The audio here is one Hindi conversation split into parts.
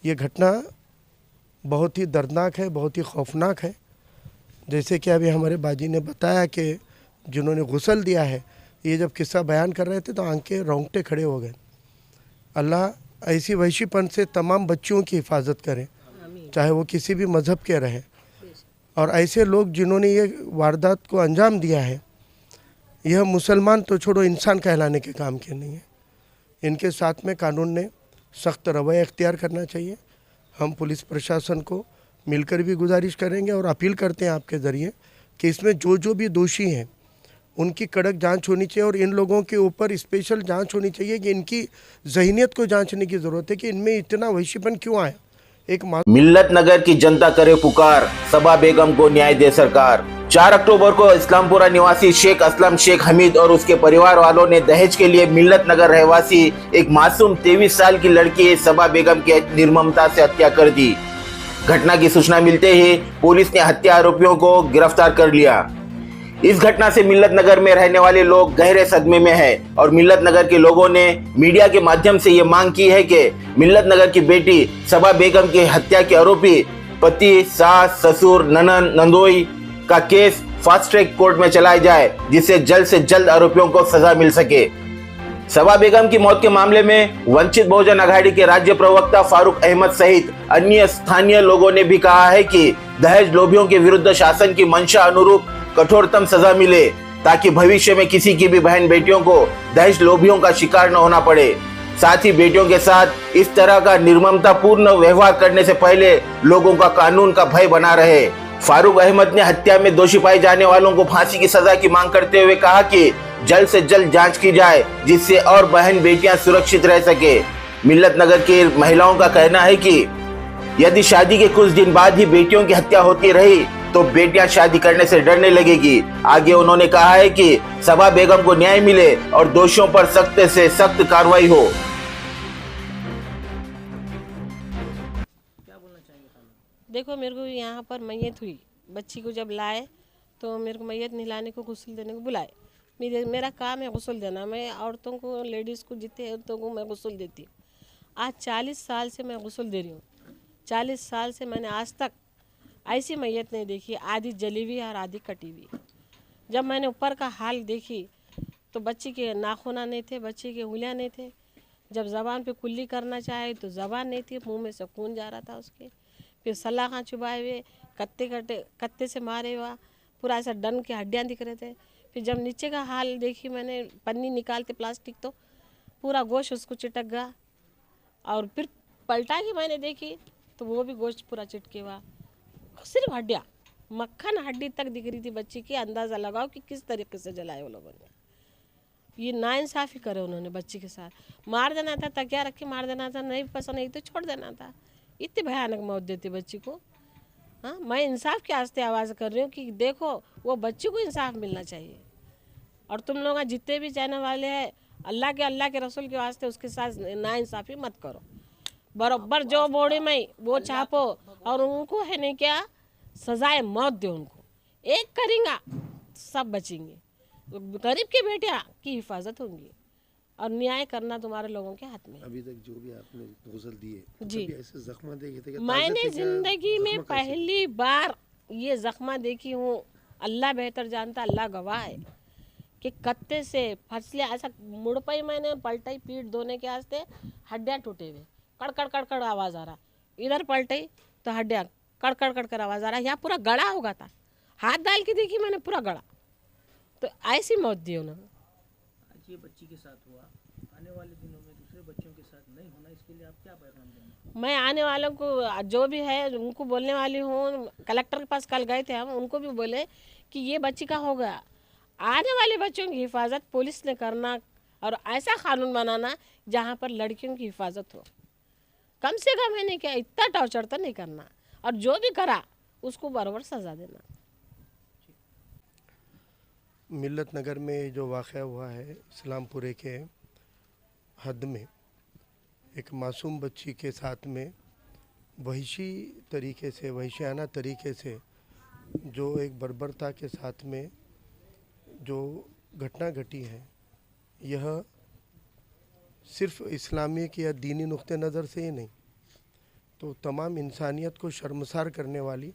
ये घटना बहुत ही दर्दनाक है, बहुत ही खौफनाक है। जैसे कि अभी हमारे बाजी ने बताया कि जिन्होंने गुस्ल दिया है, ये जब किस्सा बयान कर रहे थे तो आंखें रोंगटे खड़े हो गए। अल्लाह ऐसी वहशीपन से तमाम बच्चियों की हिफाजत करे, चाहे वो किसी भी मज़हब के रहे। और ऐसे लोग जिन्होंने ये वारदात को अंजाम दिया है, यह मुसलमान तो छोड़ो, इंसान कहलाने के काम के नहीं है। इनके साथ में कानून ने सख्त रवैया इख्तियार करना चाहिए। हम पुलिस प्रशासन को मिलकर भी गुजारिश करेंगे और अपील करते हैं आपके ज़रिए कि इसमें जो भी दोषी हैं उनकी कड़क जांच होनी चाहिए और इन लोगों के ऊपर स्पेशल जांच होनी चाहिए कि इनकी जहनीत को जांचने की ज़रूरत है कि इनमें इतना वहशीपन क्यों आया। मिल्लत नगर की जनता करे पुकार, सबा बेगम को न्याय दे सरकार। 4 अक्टूबर को इस्लामपुरा निवासी शेख असलम शेख हमीद और उसके परिवार वालों ने दहेज के लिए मिल्लत नगर रहवासी एक मासूम 23 साल की लड़की सबा बेगम की निर्ममता से हत्या कर दी। घटना की सूचना मिलते ही पुलिस ने हत्या आरोपियों को गिरफ्तार कर लिया। इस घटना से मिल्लत नगर में रहने वाले लोग गहरे सदमे में हैं और मिल्लत नगर के लोगों ने मीडिया के माध्यम से ये मांग की है कि मिल्लत नगर की बेटी सबा बेगम की हत्या के आरोपी पति, सास, ससुर, ननन, नंदोई का केस फास्ट ट्रैक कोर्ट में चलाया जाए, जिससे जल्द से जल्द आरोपियों को सजा मिल सके। सबा बेगम की मौत के मामले में वंचित बहुजन अघाड़ी के राज्य प्रवक्ता फारूक अहमद सहित अन्य स्थानीय लोगों ने भी कहा है कि दहेज लोभियों के विरुद्ध शासन की मंशा अनुरूप कठोरतम सजा मिले, ताकि भविष्य में किसी की भी बहन बेटियों को दहेज लोभियों का शिकार न होना पड़े। साथ ही बेटियों के साथ इस तरह का निर्ममतापूर्ण व्यवहार करने से पहले लोगों का कानून का भय बना रहे। फारूक अहमद ने हत्या में दोषी पाए जाने वालों को फांसी की सजा की मांग करते हुए कहा कि जल्द से जल्द जांच की जाए, जिससे और बहन बेटियां सुरक्षित रह सके। मिल्लत नगर की महिलाओं का कहना है कि यदि शादी के कुछ दिन बाद ही बेटियों की हत्या होती रही तो बेटियां शादी करने से डरने लगेगी। आगे उन्होंने कहा है कि सबा बेगम को न्याय मिले और दोषियों पर सख्त से सख्त कार्रवाई हो। देखो, मेरे को यहाँ पर मैयत हुई, बच्ची को जब लाए तो मेरे को मैयत नहलाने को, गुस्ल देने को बुलाए। मेरा काम है गुस्ल देना। मैं औरतों को, लेडीज़ को, जितने औरतों को मैं गुस्ल देती हूँ। आज 40 साल से मैं गुस्ल दे रही हूँ। 40 साल से मैंने आज तक ऐसी मैयत नहीं देखी, आधी जली हुई और आधी कटी हुई। जब मैंने ऊपर का हाल देखी तो बच्ची के नाखूना नहीं थे, बच्ची के उंगलियां नहीं थे। जब ज़बान पे कुल्ली करना चाहे तो ज़बान नहीं थी, मुंह में से खून जा रहा था उसके। फिर सलाखा चुभाए हुए, कत्ते से मारे हुआ, पूरा ऐसा डन के हड्डियाँ दिख रहे थे। फिर जब नीचे का हाल देखी मैंने, पन्नी निकालते प्लास्टिक तो पूरा गोश्त उसको चिटक गया। और फिर पलटा के मैंने देखी तो वो भी गोश्त पूरा चिटके हुआ, सिर्फ हड्डियाँ, मक्खन हड्डी तक दिख रही थी बच्ची की। अंदाज़ा लगाओ कि किस तरीके से जलाए वो लोगों ने। ये नाइंसाफ़ी करे उन्होंने बच्ची के साथ। मार देना था, तकिया रख के मार देना था, नहीं पसंद नहीं तो छोड़ देना था। इतनी भयानक मौत देती बच्ची को। हाँ, मैं इंसाफ के वास्ते आवाज़ कर रही हूँ कि देखो, वो बच्ची को इंसाफ मिलना चाहिए। और तुम लोग जितने भी चाहने वाले हैं, अल्लाह के रसूल के वास्ते उसके साथ नाइंसाफ़ी मत करो। बराबर जो बॉडी में वो छापो और उनको है नहीं क्या, सजाए मौत दो उनको। एक करेंगे सब बचेंगे। गरीब के बेटियां की हिफाजत होंगी और न्याय करना तुम्हारे लोगों के हाथ में। अभी तक जो भी आपने गुस्ल दिए, जी, ऐसे जख्म देखे थे? मैंने जिंदगी में पहली बार ये जख्मा देखी हूँ। अल्लाह बेहतर जानता, अल्लाह गवाह है कि कत्ते से फसले ऐसा मुड़ पाई। मैंने पलटाई पीठ धोने के वास्ते, हड्डियाँ टूटे हुए, कड़कड़ कड़कड़ आवाज़ आ रहा। इधर पलटी तो हड्डियाँ कड़कड़ कड़कड़ आवाज़ आ रहा। यहाँ पूरा गड़ा होगा था, हाथ डाल के देखी मैंने, पूरा गड़ा। तो ऐसी मौत दी उन्होंने। आज ये बच्ची के साथ हुआ, आने वाले दिनों में दूसरे बच्चों के साथ नहीं होना, इसके लिए आप क्या पैगाम देंगे? मैं आने वालों को जो भी है उनको बोलने वाली हूँ। कलेक्टर के पास कल गए थे हम, उनको भी बोले कि ये बच्ची का हो गया। आने वाले बच्चों की हिफाजत पुलिस ने करना और ऐसा कानून बनाना जहाँ पर लड़कियों की हिफाजत हो। कम से कम है नहीं क्या, इतना टॉर्चर तो नहीं करना, और जो भी करा उसको बराबर सजा देना। मिल्लत नगर में जो वाक़या हुआ है, इस्लामपुरे के हद में एक मासूम बच्ची के साथ में वहशी तरीके से, वहशियाना तरीके से जो एक बर्बरता के साथ में जो घटना घटी है, यह सिर्फ इस्लामी या दीनी नुक्ते नज़र से ही नहीं, तो तमाम इंसानियत को शर्मसार करने वाली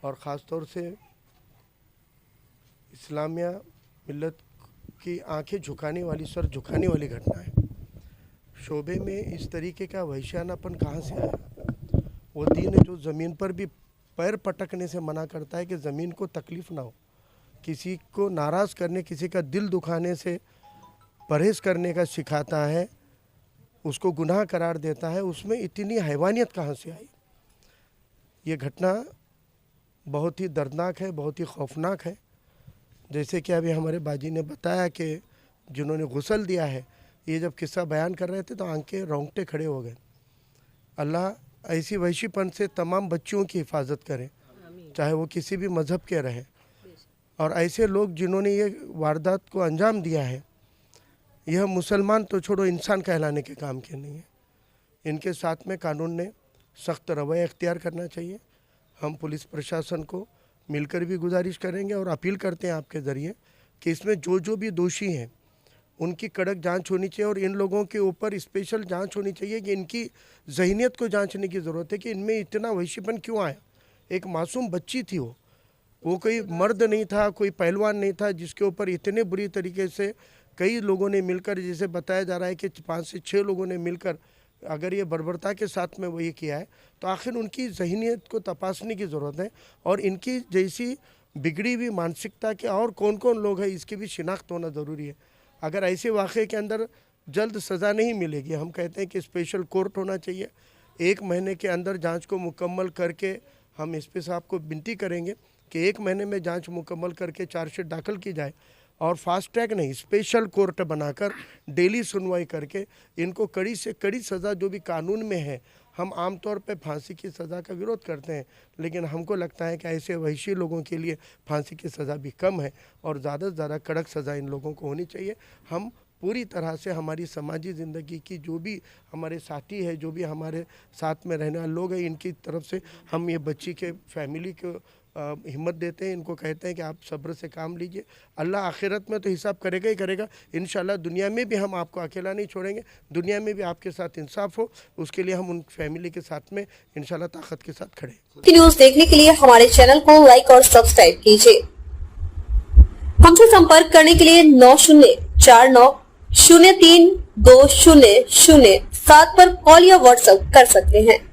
और ख़ास तौर से इस्लामिया मिल्लत की आंखें झुकाने वाली, सर झुकाने वाली घटना है। शोबे में इस तरीके का वहशियानापन कहाँ से आया? वो दीन है जो ज़मीन पर भी पैर पटकने से मना करता है कि ज़मीन को तकलीफ़ ना हो, किसी को नाराज़ करने, किसी का दिल दुखाने से परहेज़ करने का सिखाता है, उसको गुनाह करार देता है। उसमें इतनी हैवानियत कहाँ से आई? ये घटना बहुत ही दर्दनाक है, बहुत ही खौफनाक है। जैसे कि अभी हमारे बाजी ने बताया कि जिन्होंने गुस्ल दिया है, ये जब किस्सा बयान कर रहे थे तो आंखें रोंगटे खड़े हो गए। अल्लाह ऐसी वहशीपन से तमाम बच्चियों की हिफाजत करे, चाहे वो किसी भी मज़हब के रहे। और ऐसे लोग जिन्होंने ये वारदात को अंजाम दिया है, यह मुसलमान तो छोड़ो, इंसान कहलाने के काम के नहीं है। इनके साथ में कानून ने सख्त रवैया इख्तियार करना चाहिए। हम पुलिस प्रशासन को मिलकर भी गुजारिश करेंगे और अपील करते हैं आपके ज़रिए कि इसमें जो भी दोषी हैं उनकी कड़क जांच होनी चाहिए और इन लोगों के ऊपर स्पेशल जांच होनी चाहिए कि इनकी जहनीत को जांचने की ज़रूरत है कि इनमें इतना वहशीपन क्यों आया। एक मासूम बच्ची थी, वो कोई मर्द नहीं था, कोई पहलवान नहीं था जिसके ऊपर इतने बुरी तरीके से कई लोगों ने मिलकर, जैसे बताया जा रहा है कि 5 से 6 लोगों ने मिलकर अगर ये बर्बरता के साथ में वही किया है, तो आखिर उनकी जहनीत को तपासने की ज़रूरत है और इनकी जैसी बिगड़ी हुई मानसिकता के और कौन कौन लोग हैं इसकी भी शिनाख्त होना ज़रूरी है। अगर ऐसे वाक़े के अंदर जल्द सज़ा नहीं मिलेगी, हम कहते हैं कि स्पेशल कोर्ट होना चाहिए। 1 महीने के अंदर जांच को मुकम्मल करके हम एसपी साहब को विनती करेंगे कि 1 महीने में जांच मुकम्मल करके चार्जशीट दाखिल की जाए और फास्ट ट्रैक नहीं, स्पेशल कोर्ट बनाकर डेली सुनवाई करके इनको कड़ी से कड़ी सज़ा जो भी कानून में है। हम आमतौर पे फांसी की सज़ा का विरोध करते हैं, लेकिन हमको लगता है कि ऐसे वहशी लोगों के लिए फांसी की सज़ा भी कम है और ज़्यादा से ज़्यादा कड़क सज़ा इन लोगों को होनी चाहिए। हम पूरी तरह से हमारी समाजी ज़िंदगी की जो भी हमारे साथी है, जो भी हमारे साथ में रहने वाले लोग हैं, इनकी तरफ से हम ये बच्ची के फैमिली को हिम्मत देते हैं, इनको कहते हैं कि आप सब्र से काम लीजिए। अल्लाह आखिरत में तो हिसाब करेगा ही करेगा, इंशाल्लाह दुनिया में भी हम आपको अकेला नहीं छोड़ेंगे, दुनिया में भी आपके साथ इंसाफ हो, उसके लिए हम उन फैमिली के साथ में इंशाल्लाह ताकत के साथ खड़े हैं। न्यूज़ देखने के लिए हमारे चैनल को लाइक और सब्सक्राइब कीजिए। हमसे संपर्क करने के लिए 9049032007 पर कॉल या व्हाट्सएप कर सकते हैं।